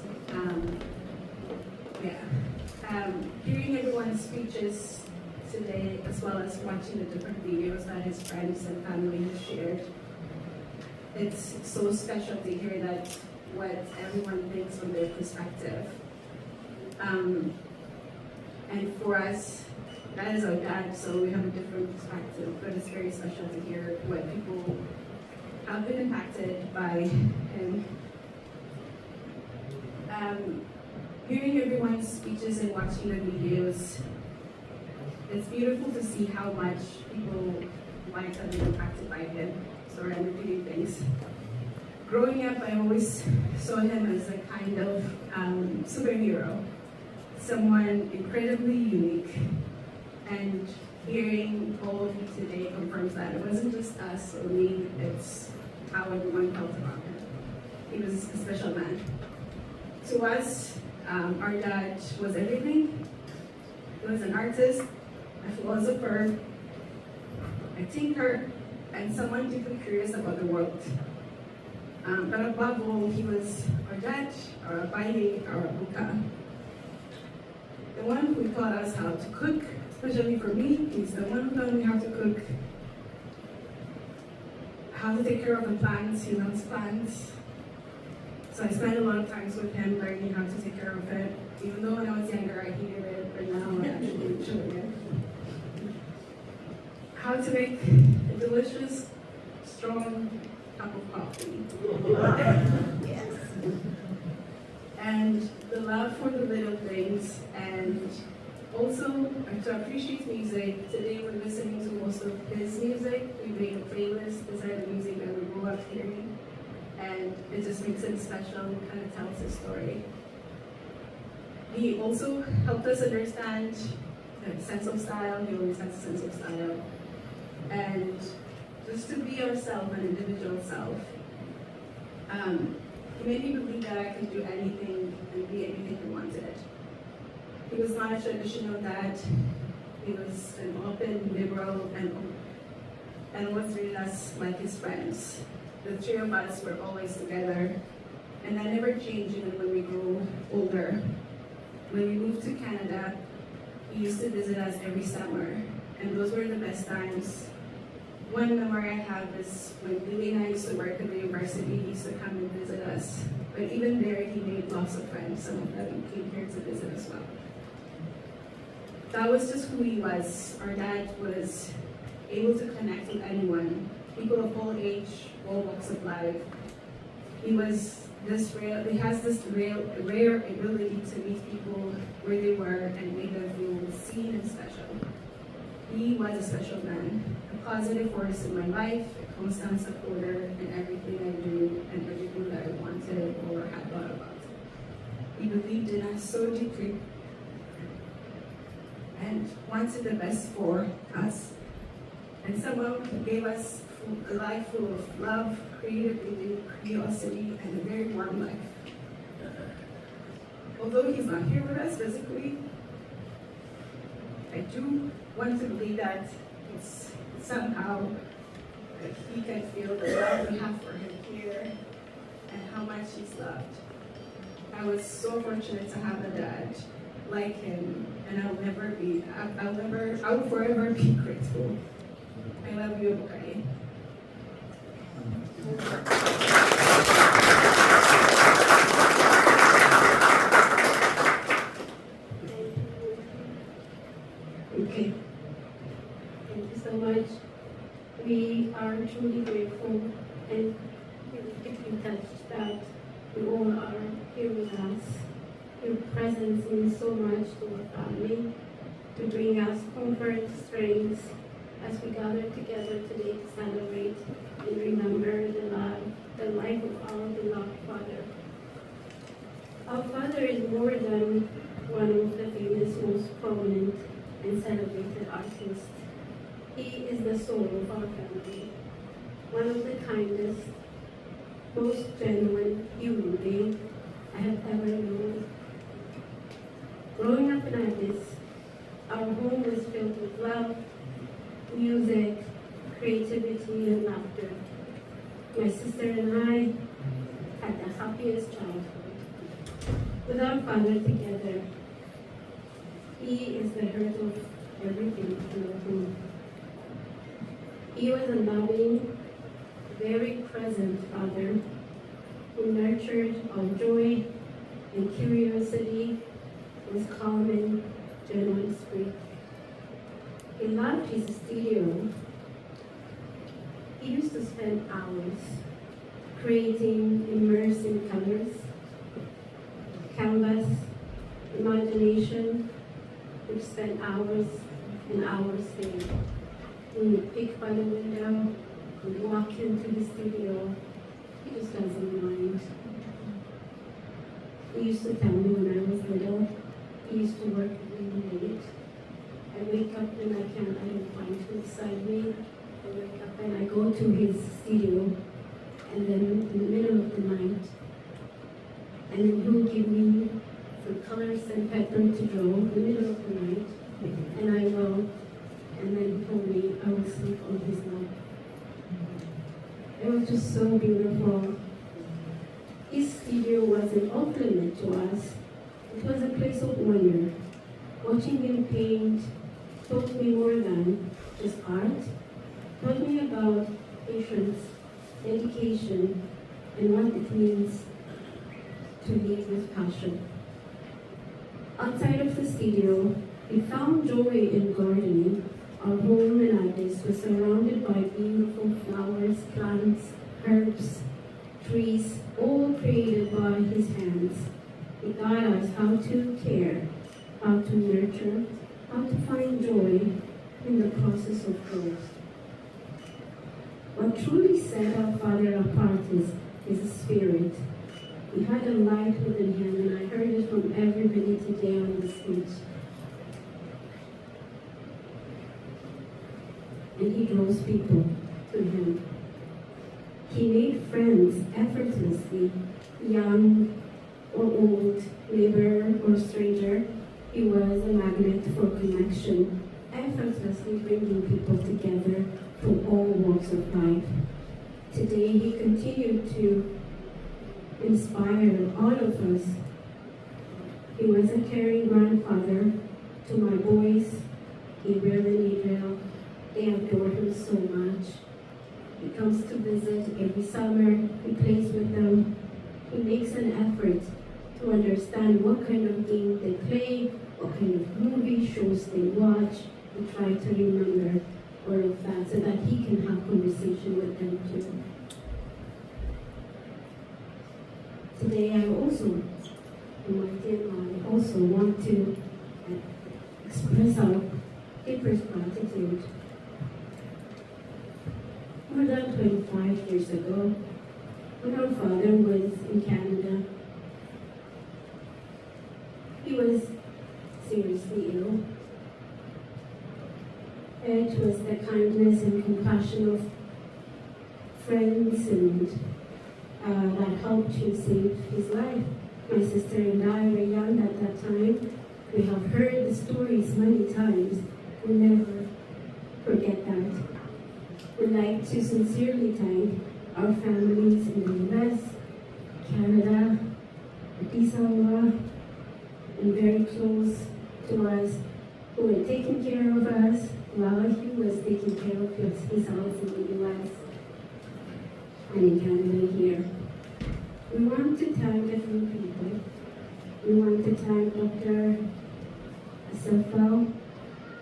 Hearing everyone's speeches today, as well as watching the different videos that his friends and family have shared, it's so special to hear that what everyone thinks from their perspective. And for us, that is our dad, so we have a different perspective, but it's very special to hear what people have been impacted by him. Hearing everyone's speeches and watching the videos, it's beautiful to see how much people lives have been impacted by him. Sorry, I'm repeating things. Growing up, I always saw him as a kind of superhero, someone incredibly unique. And hearing all of you today confirms that it wasn't just us or me, it's how everyone felt about him. He was a special man. To us, our dad was everything. He was an artist, a philosopher, a thinker, and someone deeply curious about the world. But above all, he was our dad, our abiding, our buka. The one who taught us how to cook, especially for me. He's the one who taught me how to cook, how to take care of the plants. He loves plants. So I spent a lot of times with him learning how to take care of it. Even though when I was younger, I hated it, but now I'm actually enjoying it. How to make a delicious, strong cup of coffee. Yes. And the love for the little things and Also, to appreciate music, today we're listening to most of his music. We made a playlist, these are the music that we grew up hearing, and it just makes it special and kind of tells his story. He also helped us understand the sense of style. He always has a sense of style. And just to be ourselves, an individual self. He made me believe that I could do anything and be anything I wanted. He was not a traditional dad. He was an open, liberal, and was treating us like his friends. The three of us were always together, and that never changed even when we grew older. When we moved to Canada, he used to visit us every summer, and those were the best times. One memory I have is when Billy and I used to work at the university, he used to come and visit us. But even there, he made lots of friends. Some of them came here to visit as well. That was just who he was. Our dad was able to connect with anyone, people of all age, all walks of life. He has this rare ability to meet people where they were and make them feel seen and special. He was a special man, a positive force in my life, a constant supporter in everything I do and everything that I wanted or had thought about. He believed in us so deeply and wanted the best for us. And someone who gave us a life full of love, creativity, curiosity, and a very warm life. Although he's not here with us physically, I do want to believe that it's somehow that he can feel the love we have for him here and how much he's loved. I was so fortunate to have a dad like him, and I will forever be grateful. I love you, Bukai. Okay. Thank you so much. We are truly grateful and really deeply touched that you all are here with us. Your presence means so much to our family, to bring us comfort, strength, as we gather together today to celebrate and remember the life of our beloved Father. Our Father is more than one of the famous, most prominent and celebrated artists. He is the soul of our family, one of the kindest, most genuine human beings I have ever known. Growing up in Addis, our home was filled with love, music, creativity, and laughter. My sister and I had the happiest childhood. With our father together, he is the heart of everything in our home. He was a loving, very present father who nurtured our joy and curiosity, was calm and genuine spirit. He loved his studio. He used to spend hours creating immersive colors, canvas, imagination. We spent hours and hours there. We would pick by the window, we'd walk into the studio. He just doesn't mind. He used to tell me when I was little, he used to work really late. I wake up and I don't find him beside me. I wake up and I go to his studio, and then in the middle of the night, and then he will give me some colors and pattern to draw in the middle of the night, and I will, and then he told me I will sleep on his lap. It was just so beautiful. His studio wasn't off limit to us. It was a place of wonder. Watching him paint taught me more than just art. Taught me about patience, dedication, and what it means to live with passion. Outside of the studio, we found joy in gardening. Our home in Addis was surrounded by beautiful flowers, plants, herbs, trees, all created by his hands. He taught us how to care, how to nurture, how to find joy in the process of growth. What truly set our Father apart is his spirit. He had a light within him, and I heard it from everybody today on the stage. And he draws people to him. He made friends effortlessly, young or old, neighbor or stranger. He was a magnet for connection, effortlessly bringing people together from all walks of life. Today, he continued to inspire all of us. He was a caring grandfather to my boys, Gabriel and Adriel. They adore him so much. He comes to visit every summer. He plays with them. He makes an effort to understand what kind of game they play, what kind of movie shows they watch. We try to remember all of that so that he can have conversation with them too. Today I also, I also want to express our deepest gratitude. More than 25 years ago, when our father was in Canada, he was seriously ill. It was the kindness and compassion of friends and that helped to save his life. My sister and I were young at that time. We have heard the stories many times. We'll never forget that. We'd like to sincerely thank our families in the US, Canada, Ottawa, and very close to us, who were taking care of us while he was taking care of his house in the US and in Canada here. We want to thank a few people. We want to thank Dr. Asafal,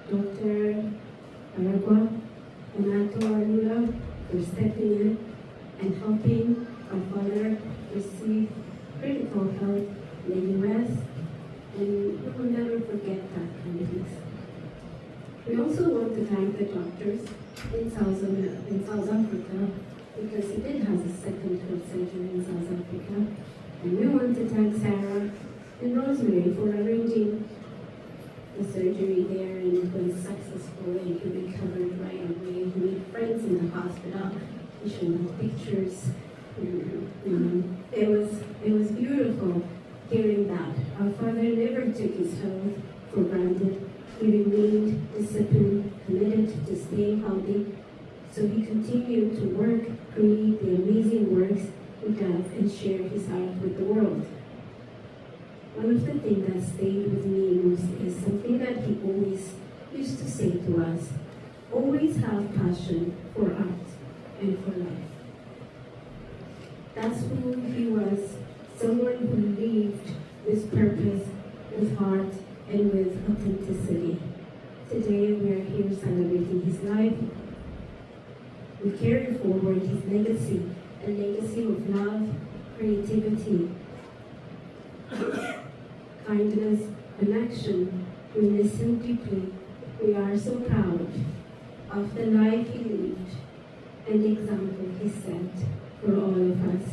Dr. Aragua, and Ato Arula for stepping in and helping our father receive critical help in the US, and we will never forget that kindness. We also want to thank the doctors in South Africa, because he did have a second heart surgery in South Africa. And we want to thank Sarah and Rosemary for arranging the surgery there, and it was successful and he recovered right away. He made friends in the hospital. He showed pictures. It was beautiful hearing that. Our father never took his health for granted. He remained disciplined, committed to staying healthy. So he continued to work, create the amazing works he does, and share his heart with the world. One of the things that stayed with me most is something that he always used to say to us: always have passion for art and for life. That's who he was, someone who lived with purpose, with heart, and with authenticity. Today we are here celebrating his life. We carry forward his legacy, a legacy of love, creativity, kindness, connection. We miss him deeply. We are so proud of the life he lived and the example he set for all of us.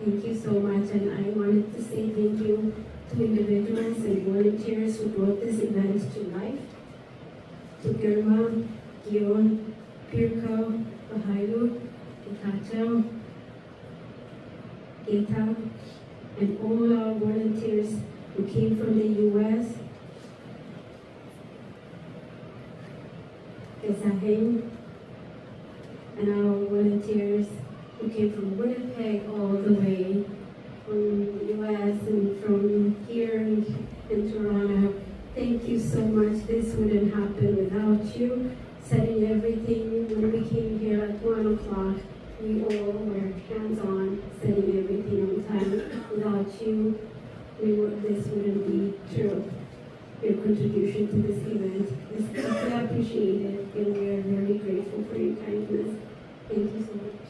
Thank you so much, and I wanted to say thank you to individuals and volunteers who brought this event to life. To Girma, Gion, Pirko, Bahayu, Ikacho, Geta, and all our volunteers who came from the US, Ezaheng, and our volunteers who came from Winnipeg all the way, from the US and from here in Toronto. Thank you so much. This wouldn't happen without you. Setting everything, when we came here at 1 o'clock, we all were hands-on, setting everything on time. Without you, this wouldn't be true. Your contribution to this event is deeply appreciated, and we are very grateful for your kindness. Thank you so much.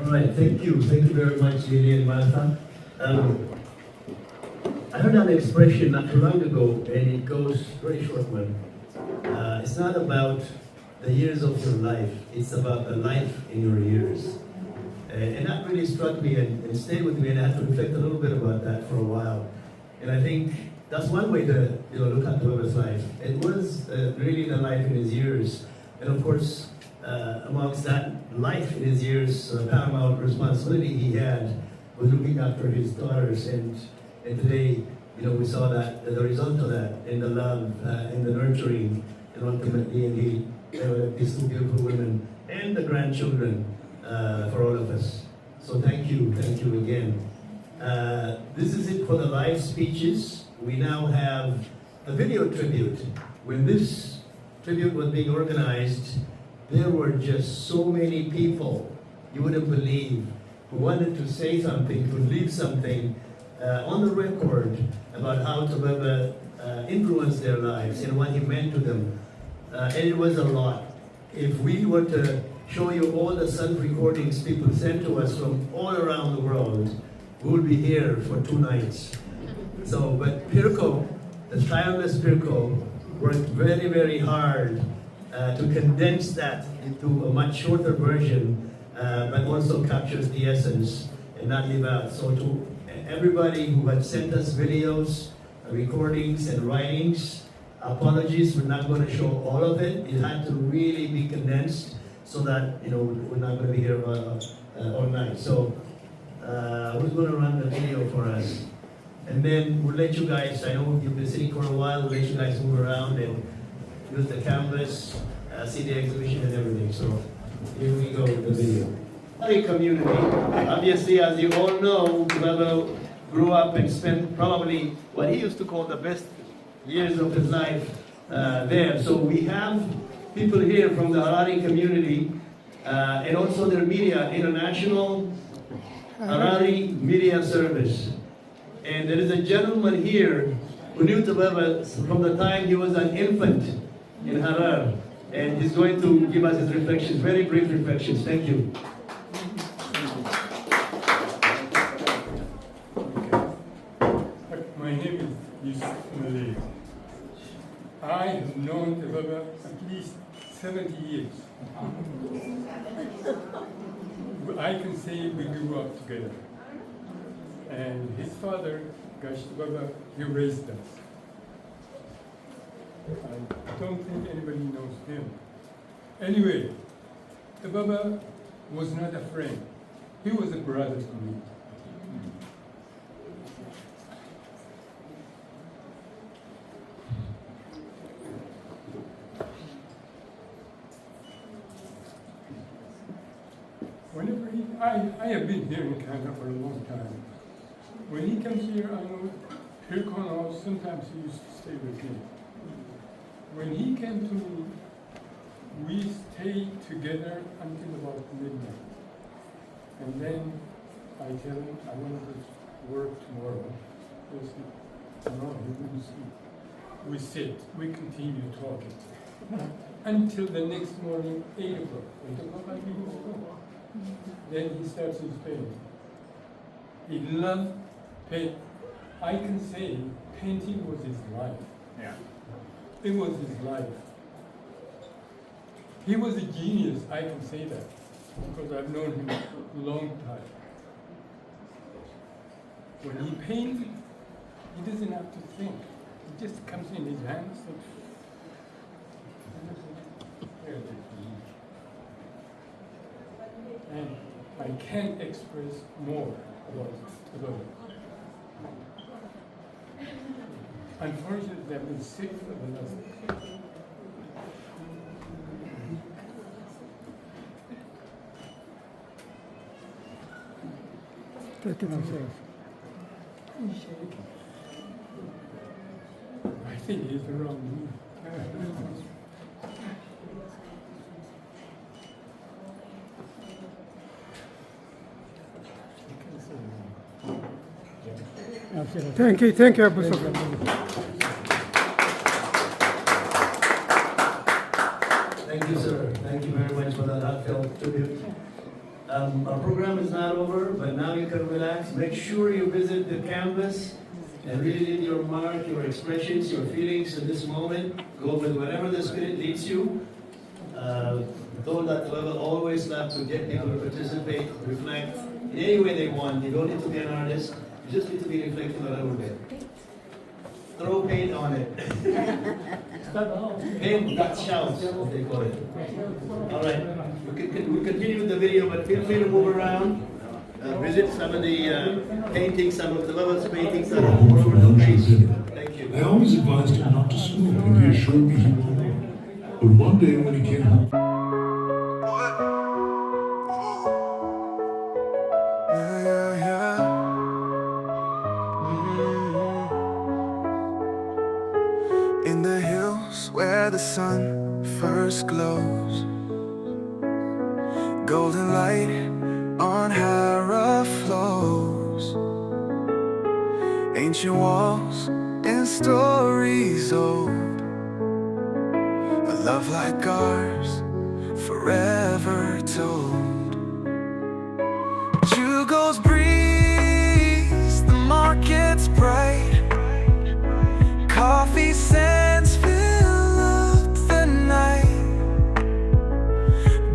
All right, Thank you very much, Lily and Martha. I heard an expression not too long ago, and it goes very short one. It's not about the years of your life, it's about the life in your years. And that really struck me and stayed with me, and I had to reflect a little bit about that for a while. And I think that's one way to look at Tibebe's life. It was really the life in his years. And of course, amongst that life in his years, paramount responsibility he had was looking after his daughters. And today, we saw that the result of that in the love, in the nurturing, and ultimately in these two beautiful women and the grandchildren for all of us. So thank you again. This is it for the live speeches. We now have a video tribute. When this tribute was being organized, there were just so many people, you wouldn't believe, who wanted to say something, to leave something on the record about how Tibebe influenced their lives and what he meant to them. And it was a lot. If we were to show you all the recordings people sent to us from all around the world, we would be here for 2 nights. But Puro, the tireless Puro, worked very, very hard to condense that into a much shorter version, but also captures the essence and not leave out. So to everybody who had sent us videos, recordings, and writings, apologies, we're not going to show all of it. It had to really be condensed so that, we're not going to be here all night. So who's going to run the video for us? And then we'll let you guys, I know you've been sitting for a while, we'll let you guys move around and use the canvas, see the exhibition and everything. So here we go with the video. The community, obviously, as you all know, Tibebe grew up and spent probably what he used to call the best years of his life there. So we have people here from the Harari community and also their media, International Harari Media Service. And there is a gentleman here who knew Tibebe from the time he was an infant in Harar. And he's going to give us his reflections, very brief reflections. Thank you. My name is Malay. I have known Tibebe at least 70 years. I can say we grew up together. And his father, Gash Tibebe, he raised us. I don't think anybody knows him. Anyway, Tibebe was not a friend. He was a brother to me. Whenever I have been here in Canada for a long time. When he comes here, I know Puro, sometimes he used to stay with me. When he came to me, we stayed together until about midnight. And then I tell him I want to work tomorrow. He'll say, no, he wouldn't sleep. We sit, we continue talking. Until the next morning, 8 o'clock. 8 o'clock, I leave to go. Then he starts his painting. He loved painting. I can say painting was his life. Yeah. It was his life. He was a genius, I can say that, because I've known him a long time. When he paints, he doesn't have to think. It just comes in his hands. And I can't express more about Tibebe. Unfortunately, I've been sick for the last. I think he's around me. Thank you, Abu Sufyan. Thank you, sir. Thank you very much for that heartfelt tribute. Our program is not over, but now you can relax. Make sure you visit the canvas and really leave your mark, your expressions, your feelings in this moment. Go with whatever the Spirit leads you. Don't let the level always love to get people to participate, reflect in any way they want. You don't need to be an artist. You just need to be reflecting a little bit. Throw paint on it. Paint that shouts, what they call it. All right, we continue with the video, but feel free to move around. Visit some of the paintings, some of the levels paintings that are all over the place. Thank you. I always advised him not to smoke, and he assured me he won't. But one day when he came home, in the hills where the sun first glows, golden light on Hara flows, ancient walls and stories old, a love like ours forever told. Jugos breeze, the market's bright, coffee scents fill up the night,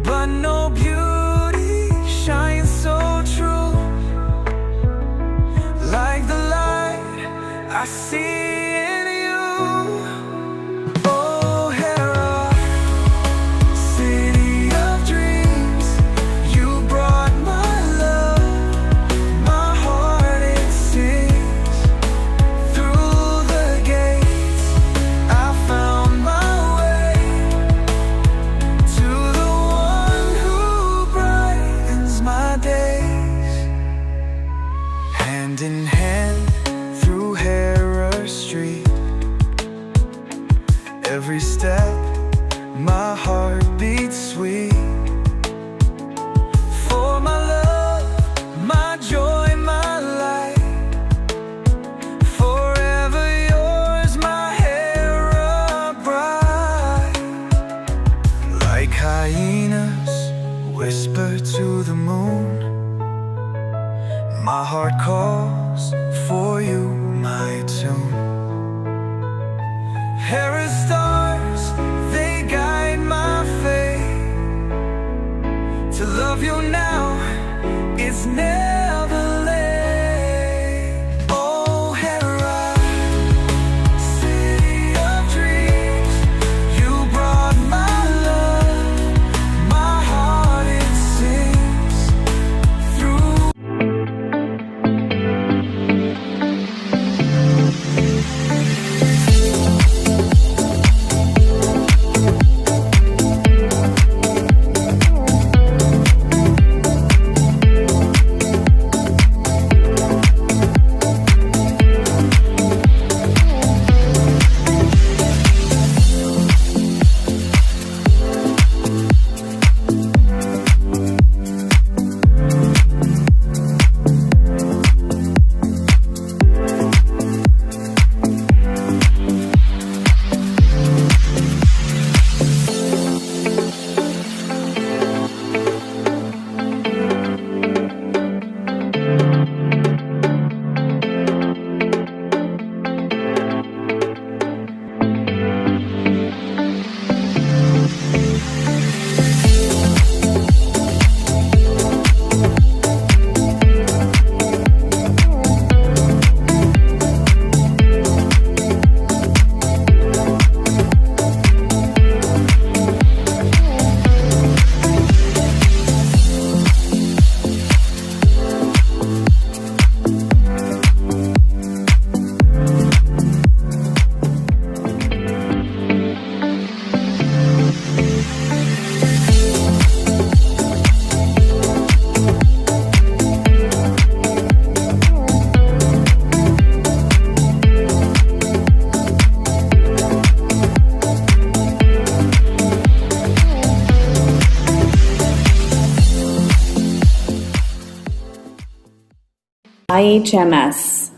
but no beauty shines so true like the light I see in you. Oh, Hera, city of dreams, you brought my love, my heart it sings. Through the gates I found my way to the one who brightens my days. Hand in hand through Hera Street, every step my heart beats sweet. For my love, my joy, my light, forever yours, my Hera bride. Like hyenas whisper to the moon, my heart calls for you, my tune. Hera stars, they guide my fate. To love you now, it's never late. Oh, Hera, city of dreams, you brought my love, my heart it sings. Through IHMS.